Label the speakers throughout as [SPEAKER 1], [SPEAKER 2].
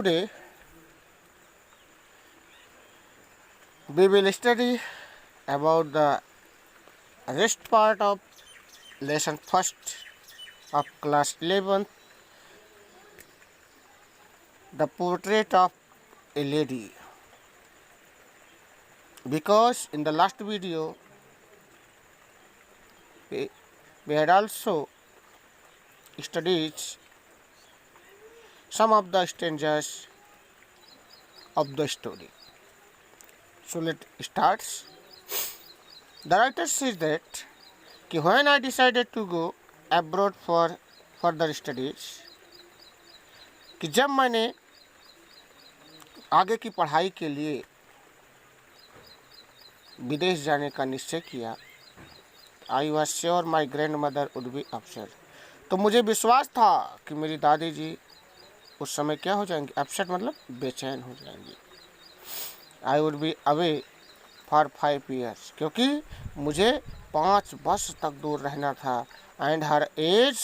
[SPEAKER 1] Today we will study about the rest part of lesson first of class 11, the portrait of a lady. Because in the last video we had also studied some of the stanzas of the story. So let's start. The writer says that when I decided to go abroad for further studies, कि जब मैंने आगे की पढ़ाई के लिए विदेश जाने का निश्चय किया, I was sure my grand mother would be upset, तो मुझे विश्वास था कि मेरी दादी जी उस समय क्या हो जाएंगी, अपसेट मतलब बेचैन हो जाएंगी। I would be away for 5 years, क्योंकि मुझे 5 वर्ष तक दूर रहना था। And her age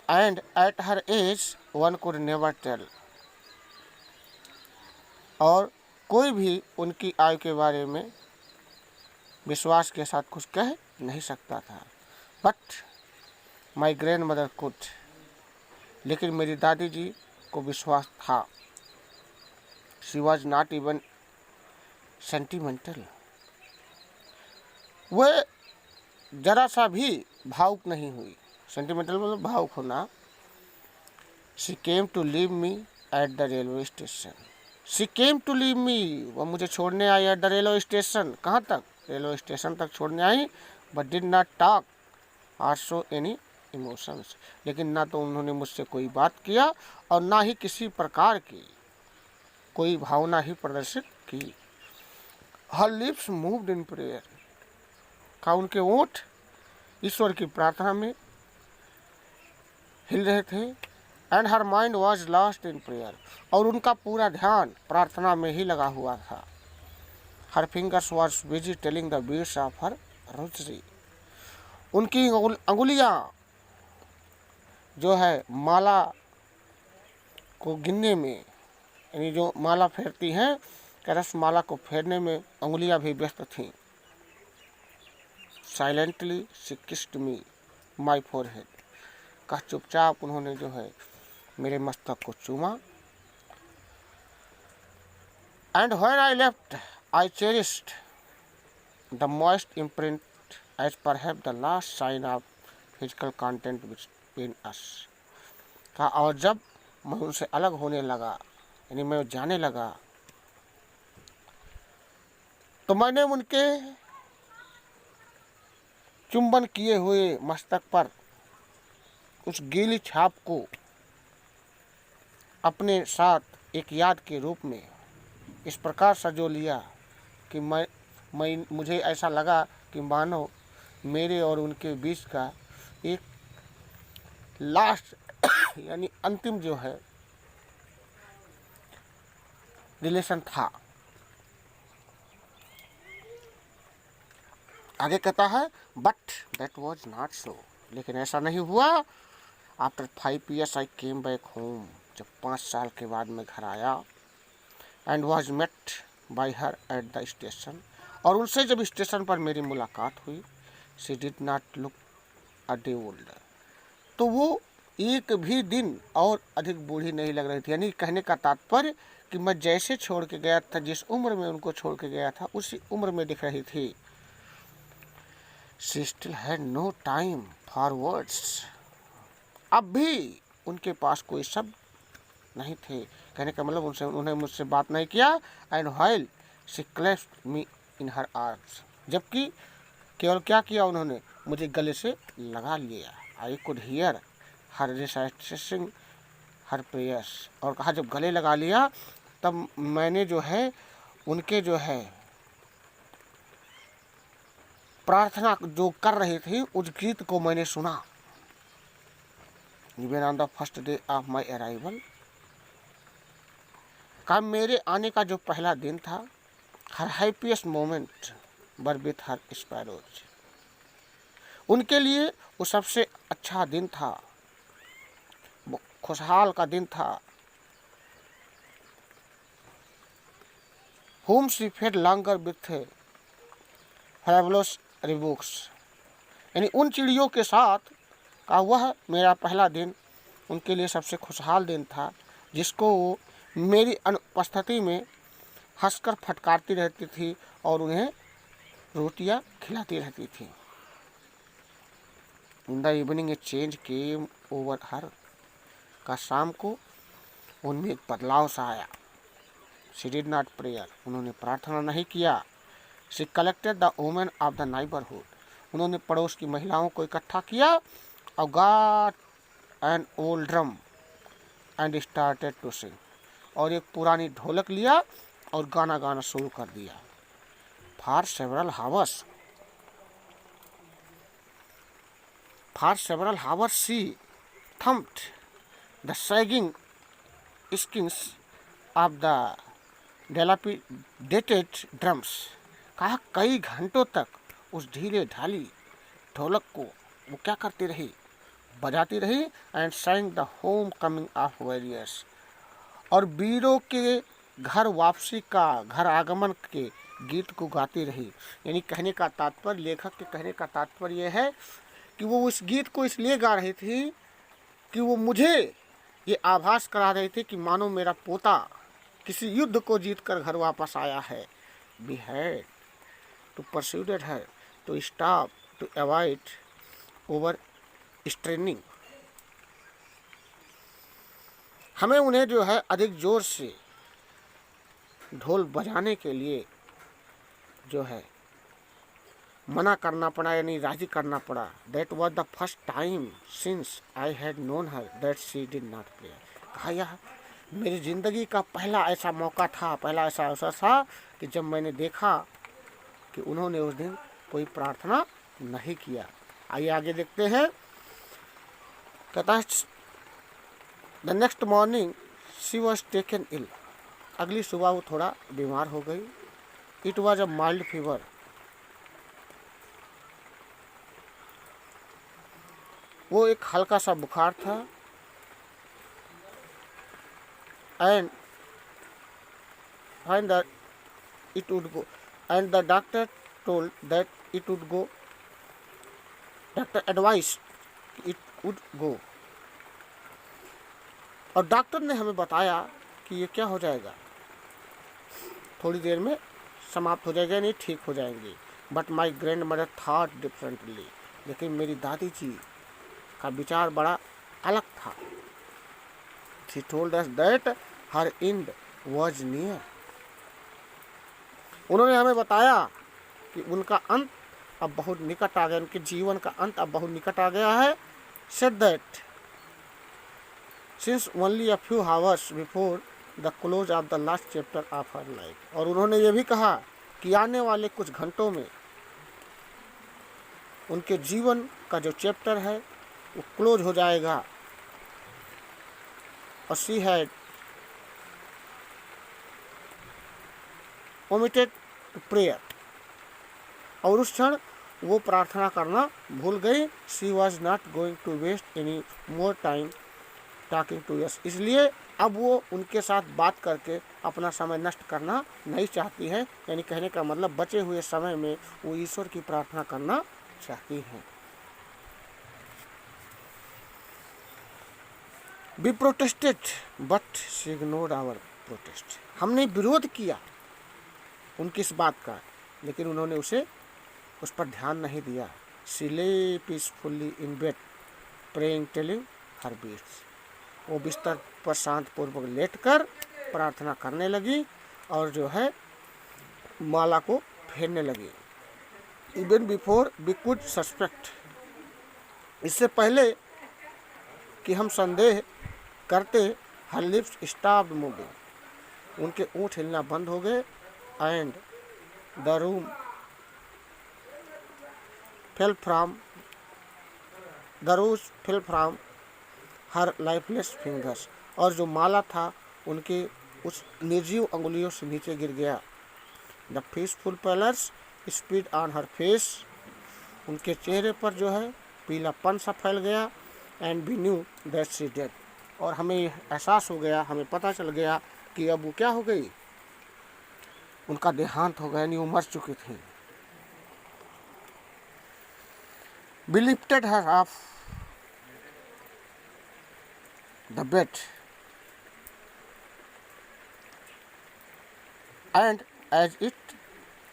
[SPEAKER 1] and at her age one could never tell, और कोई भी उनकी आयु के बारे में विश्वास के साथ कुछ कह नहीं सकता था। But my grand mother could, लेकिन मेरी दादी जी को विश्वास था। She was not even sentimental, वह जरा सा भी भावुक नहीं हुई। सेंटिमेंटल मतलब भावुक होना। She came to leave me at the railway station, she came to leave me, वह मुझे छोड़ने आई एट द रेलवे स्टेशन। कहाँ तक? रेलवे स्टेशन तक छोड़ने आई। But did not talk or show any emotions, लेकिन ना तो उन्होंने मुझसे कोई बात किया और ना ही किसी प्रकार की कोई भावना ही प्रदर्शित की। हर लिप्स मूव्ड इन प्रेयर, का उनके ओठ ईश्वर की प्रार्थना में हिल रहे थे। And her mind was lost in prayer, और उनका पूरा ध्यान प्रार्थना में ही लगा हुआ था। Her fingers was busy telling the beats of her rosary, उनकी अंगुलियां जो है माला को गिनने में, यानी जो माला फेरती हैं, रस माला को फेरने में अंगुलियां भी व्यस्त थीं। Silently she kissed me my forehead, का चुपचाप उन्होंने जो है मेरे मस्तक को चूमा। And when I left I cherished the moist imprint as perhaps the last sign of physical content between us, का और जब मैं उनसे अलग होने लगा, यानी मैं जाने लगा, तो मैंने उनके चुंबन किए हुए मस्तक पर उस गीली छाप को अपने साथ एक याद के रूप में इस प्रकार सजो लिया कि मुझे ऐसा लगा कि मानो मेरे और उनके बीच का एक लास्ट यानी अंतिम जो है रिलेशन था। आगे कहता है but that was not so, लेकिन ऐसा नहीं हुआ। After 5 years I came back home, जब 5 साल के बाद मैं घर आया। And was met by her at the station, और उनसे जब स्टेशन पर मेरी मुलाकात हुई, she did not look a day older, तो वो एक भी दिन और अधिक बूढ़ी नहीं लग रही थी। यानी कहने का तात्पर्य कि मैं जैसे छोड़ के गया था, जिस उम्र में उनको छोड़ के गया था, उसी उम्र में दिख रही थी। She still had no time for words, अब भी उनके पास कोई शब्द नहीं थे। कहने का मतलब उन्होंने मुझसे बात नहीं किया। And while she clasped me in her arms, जबकि केवल क्या किया, उन्होंने मुझे गले से लगा लिया। I could hear her reciting her prayers, और कहा जब गले लगा लिया तब मैंने जो है उनके जो है प्रार्थना जो कर रही थी उस गीत को मैंने सुना। Even on the first day of my arrival, का मेरे आने का जो पहला दिन था, her happiest moment were with her sparrows, उनके लिए वो सबसे अच्छा दिन था खुशहाल का दिन था। whom she fed longer with fabulous rebukes, यानी उन चिड़ियों के साथ का वह मेरा पहला दिन उनके लिए सबसे खुशहाल दिन था, जिसको वो मेरी अनुपस्थिति में हंसकर फटकारती रहती थी और उन्हें रोटियां खिलाती रहती थी। इन the evening A change came over हर, का शाम को उनमें एक बदलाव सा आया। शी डिड नॉट प्रेयर, उन्होंने प्रार्थना नहीं किया। She collected the women of the neighbourhood, उन्होंने पड़ोस की महिलाओं को इकट्ठा किया और got an old drum and started to sing, और एक पुरानी ढोलक लिया और गाना गाना शुरू कर दिया। For several hours she thumped the sagging skins of the dilapidated drums, कहा कई घंटों तक उस ढीले ढाली ढोलक को वो क्या करती रही, बजाती रही। And sang the home coming of warriors, और वीरों के घर वापसी का, घर आगमन के गीत को गाती रही। यानी कहने का तात्पर्य, लेखक के कहने का तात्पर्य यह है कि वो उस गीत को इसलिए गा रही थी कि वो मुझे ये आभास करा रही थी कि मानो मेरा पोता किसी युद्ध को जीतकर घर वापस आया है। We had to persuade her to stop, to avoid overstraining, हमें उन्हें जो है अधिक जोर से ढोल बजाने के लिए जो है मना करना पड़ा, यानी राजी करना पड़ा। That was the first time since I had known her that she did not pray, कहा यह मेरी ज़िंदगी का पहला ऐसा मौका था, पहला ऐसा अवसर था कि जब मैंने देखा कि उन्होंने उस दिन कोई प्रार्थना नहीं किया। आइए आगे देखते हैं। कहता है the next morning she was taken ill, अगली सुबह वो थोड़ा बीमार हो गई। It was a mild fever, वो एक हल्का सा बुखार था। And find that it would go, and the doctor told that it would go, doctor advised it would go, और डॉक्टर ने हमें बताया कि ये क्या हो जाएगा, थोड़ी देर में समाप्त हो जाएगा, नहीं ठीक हो जाएंगे। But my grand mother thought differently, लेकिन मेरी दादी जी का विचार बड़ा अलग था। She told us that her and was near, उन्होंने हमें बताया कि उनका अंत अब बहुत निकट आ गया, उनके जीवन का अंत अब बहुत निकट आ गया है। said that since only a few hours before the close of the last chapter of her life, और उन्होंने ये भी कहा कि आने वाले कुछ घंटों में उनके जीवन का जो चैप्टर है वो क्लोज हो जाएगा। और she had omitted to prayer, और उस क्षण वो प्रार्थना करना भूल गई। She was not going to waste any more time talking to us, इसलिए अब वो उनके साथ बात करके अपना समय नष्ट करना नहीं चाहती है। यानी कहने का मतलब बचे हुए समय में वो ईश्वर की प्रार्थना करना चाहती हैं। We protested but she ignored our protest, हमने विरोध किया उनकी इस बात का, लेकिन उन्होंने उस पर ध्यान नहीं दिया। She lay peacefully in bed praying telling her beads, वो बिस्तर पर शांत पूर्वक लेटकर प्रार्थना करने लगी और जो है माला को फेरने लगी। Even before we could suspect, इससे पहले कि हम संदेह करते, हर लिप्स स्टॉप्ड मूविंग, उनके ओंठ हिलना बंद हो गए। And the room fell from her lifeless fingers, और जो माला था उनके उस निर्जीव अंगुलियों से नीचे गिर गया। The peaceful pallors spread on her face, उनके चेहरे पर जो है पीलापन सा फैल गया। And we knew that she dead, और हमें एहसास हो गया, हमें पता चल गया कि अब वो क्या हो गई, उनका देहांत हो गया, यानी वो मर चुकी थी। We lifted her off the bed and as it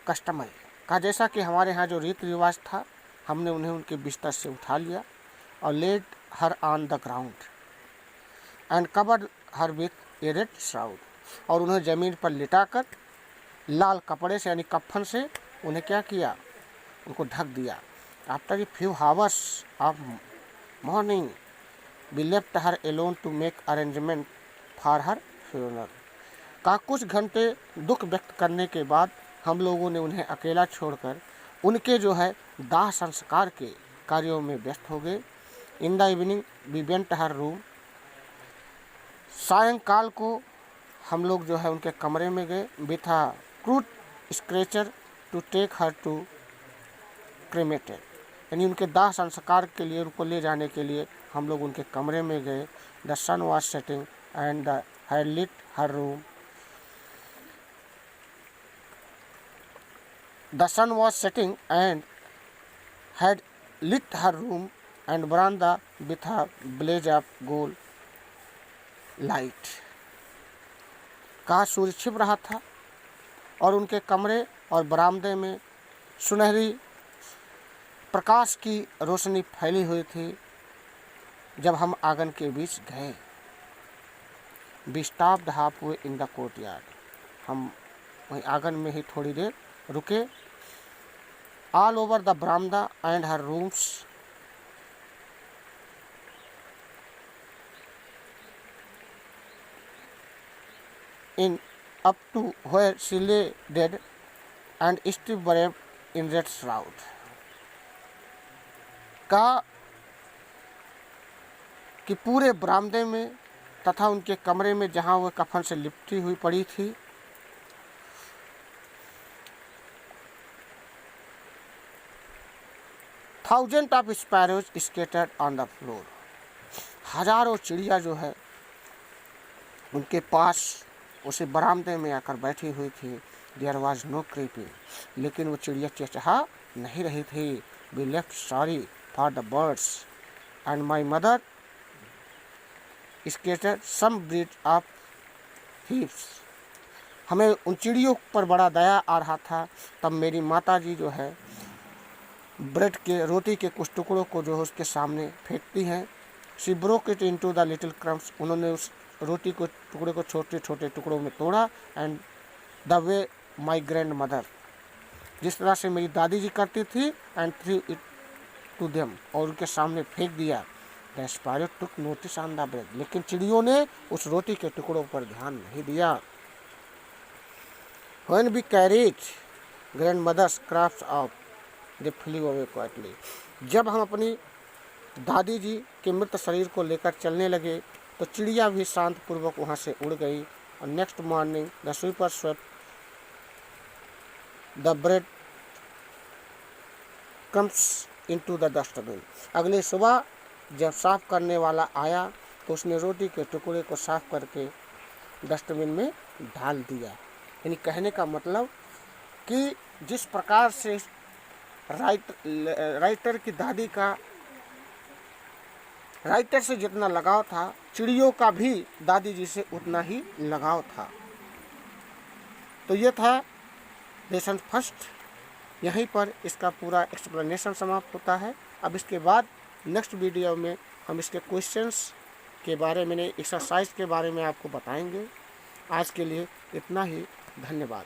[SPEAKER 1] customary, कहा जैसा कि हमारे यहाँ जो रीति रिवाज था, हमने उन्हें उनके बिस्तर से उठा लिया और laid her on the ground and covered her with a red shroud, और उन्हें ज़मीन पर लिटाकर लाल कपड़े से यानी कफन से उन्हें क्या किया, उनको ढक दिया। After a few hours of morning we left her alone to make arrangement for her funeral, का कुछ घंटे दुख व्यक्त करने के बाद हम लोगों ने उन्हें अकेला छोड़कर उनके जो है दाह संस्कार के कार्यों में व्यस्त हो गए। In the evening we went her room, सायंकाल को हम लोग जो है उनके कमरे में गए। With a crude stretcher to take her to cremated, यानी उनके दाह संस्कार के लिए उनको ले जाने के लिए हम लोग उनके कमरे में गए। The sun was setting and had lit her room, the sun was setting and had lit her room and बरामदा with a blaze of gold light, कहा सूर्य छिप रहा था और उनके कमरे और बरामदे में सुनहरी प्रकाश की रोशनी फैली हुई थी। जब हम आंगन के बीच गए, we stopped halfway in the courtyard, हम वहीं आंगन में ही थोड़ी देर रुके। ऑल ओवर द बरामदा and her rooms in up to where she lay dead and still wrapped in red shroud, का कि पूरे बरामदे में तथा उनके कमरे में जहाँ वह कफन से लिपटी हुई पड़ी थी, thousand of sparrows scattered on the floor, हजारों चिड़िया जो है उनके पास उसे बरामदे में आकर बैठी हुई थी। देयर वॉज नो क्रीपिंग, लेकिन वो चिड़िया चहचहा नहीं रही थी। We left sorry for the birds and my mother scattered some breed of thieves, हमें उन चिड़ियों पर बड़ा दया आ रहा था। तब मेरी माता जी जो है ब्रेड के रोटी के कुछ टुकड़ों को जो है उसके सामने फेंकती हैं। She broke it into the little crumbs, उन्होंने उस रोटी को टुकड़े को छोटे छोटे टुकड़ों में तोड़ा। And the way my grandmother, जिस तरह से मेरी दादी जी करती थी, and threw it to them, और उनके सामने फेंक दिया। The sparrow took notice on the bread, लेकिन चिड़ियों ने उस रोटी के टुकड़ों पर ध्यान नहीं दिया। When we carried grandmother's craft off they flew away quietly, जब हम अपनी दादी जी के मृत शरीर को लेकर चलने लगे तो चिड़िया भी शांत पूर्वक वहाँ से उड़ गई। और next morning the sweeper swept the bread crumbs into the dustbin, अगले सुबह जब साफ करने वाला आया तो उसने रोटी के टुकड़े को साफ करके डस्टबिन में डाल दिया। यानी कहने का मतलब कि जिस प्रकार से राइटर की दादी का राइटर से जितना लगाव था, चिड़ियों का भी दादी जी से उतना ही लगाव था। तो ये था लेसन फर्स्ट, यहीं पर इसका पूरा एक्सप्लेनेशन समाप्त होता है। अब इसके बाद नेक्स्ट वीडियो में हम इसके क्वेश्चंस के बारे में, एक्सरसाइज के बारे में आपको बताएंगे। आज के लिए इतना ही, धन्यवाद।